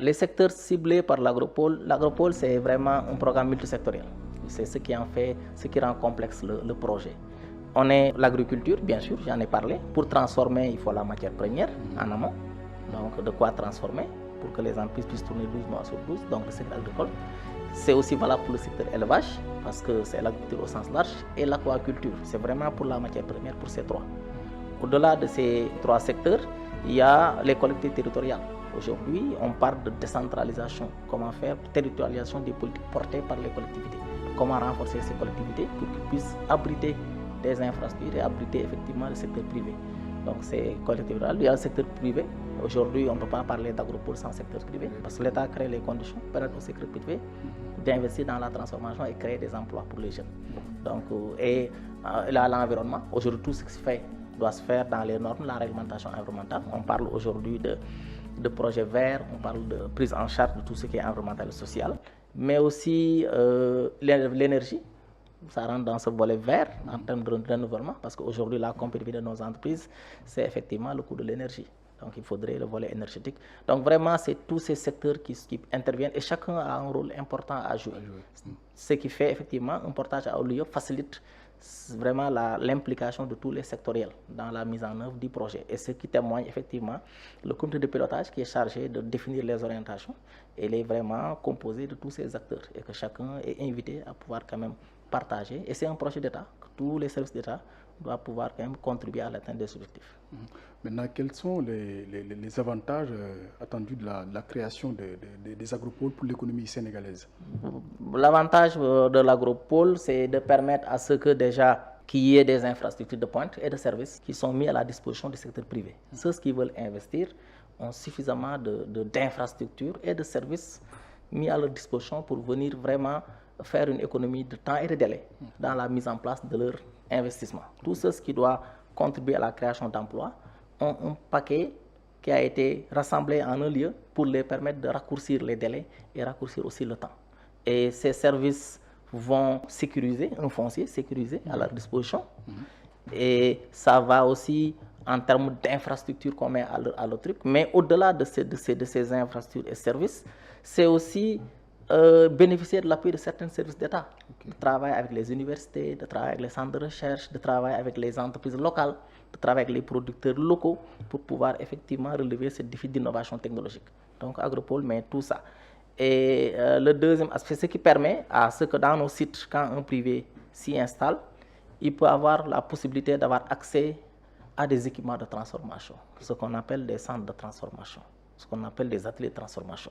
Les secteurs ciblés par l'agropole, c'est vraiment un programme multisectoriel. C'est ce qui en fait, ce qui rend complexe le projet. On est l'agriculture, bien sûr, j'en ai parlé. Pour transformer, il faut la matière première en amont. Donc, de quoi transformer pour que les entreprises puissent tourner 12 mois sur 12, donc le secteur agricole. C'est aussi valable pour le secteur élevage, parce que c'est l'agriculture au sens large, et l'aquaculture. C'est vraiment pour la matière première, pour ces trois. Au-delà de ces trois secteurs, il y a les collectivités territoriales. Aujourd'hui, on parle de décentralisation. Comment faire territorialisation des politiques portées par les collectivités. Comment renforcer ces collectivités pour qu'ils puissent abriter des infrastructures et abriter effectivement le secteur privé. Donc c'est collectivité. Il y a le secteur privé. Aujourd'hui, on ne peut pas parler d'agropole sans secteur privé parce que l'État crée les conditions pour permettre au secteur privé d'investir dans la transformation et créer des emplois pour les jeunes. Donc, et là, l'environnement, aujourd'hui, tout ce qui se fait doit se faire dans les normes, la réglementation environnementale. On parle aujourd'hui de projets verts, on parle de prise en charge de tout ce qui est environnemental et social, mais aussi l'énergie. Ça rentre dans ce volet vert en termes de renouvellement, parce qu'aujourd'hui, la compétitivité de nos entreprises, c'est effectivement le coût de l'énergie. Donc, il faudrait le volet énergétique. Donc, vraiment, c'est tous ces secteurs qui interviennent et chacun a un rôle important à jouer. Ce qui fait effectivement un portage à haut lieu facilite vraiment l'implication de tous les sectoriels dans la mise en œuvre du projet. Et ce qui témoigne effectivement le comité de pilotage qui est chargé de définir les orientations. Il est vraiment composé de tous ces acteurs et que chacun est invité à pouvoir quand même partager. Et c'est un projet d'État que tous les services d'État doivent pouvoir quand même contribuer à l'atteinte des objectifs. Maintenant, quels sont les avantages attendus de la création des agropoles pour l'économie sénégalaise? L'avantage de l'agropole, c'est de permettre à ce que déjà qu'il y ait des infrastructures de pointe et de services qui sont mis à la disposition du secteur privé. Ceux qui veulent investir ont suffisamment d'infrastructures et de services mis à leur disposition pour venir vraiment faire une économie de temps et de délai dans la mise en place de leur investissement. Tout ce qui doit contribuer à la création d'emplois ont un paquet qui a été rassemblé en un lieu pour les permettre de raccourcir les délais et raccourcir aussi le temps. Et ces services vont sécuriser un foncier sécurisé à leur disposition. Et ça va aussi en termes d'infrastructures qu'on met à leur truc. Mais au-delà de ces infrastructures et services, c'est aussi bénéficier de l'appui de certains services d'État, de travailler avec les universités, de travailler avec les centres de recherche, de travailler avec les entreprises locales, de travailler avec les producteurs locaux pour pouvoir effectivement relever ce défi d'innovation technologique. Donc Agropole met tout ça. Et le deuxième aspect, c'est ce qui permet à ce que dans nos sites, quand un privé s'y installe, il peut avoir la possibilité d'avoir accès à des équipements de transformation, ce qu'on appelle des centres de transformation, ce qu'on appelle des ateliers de transformation.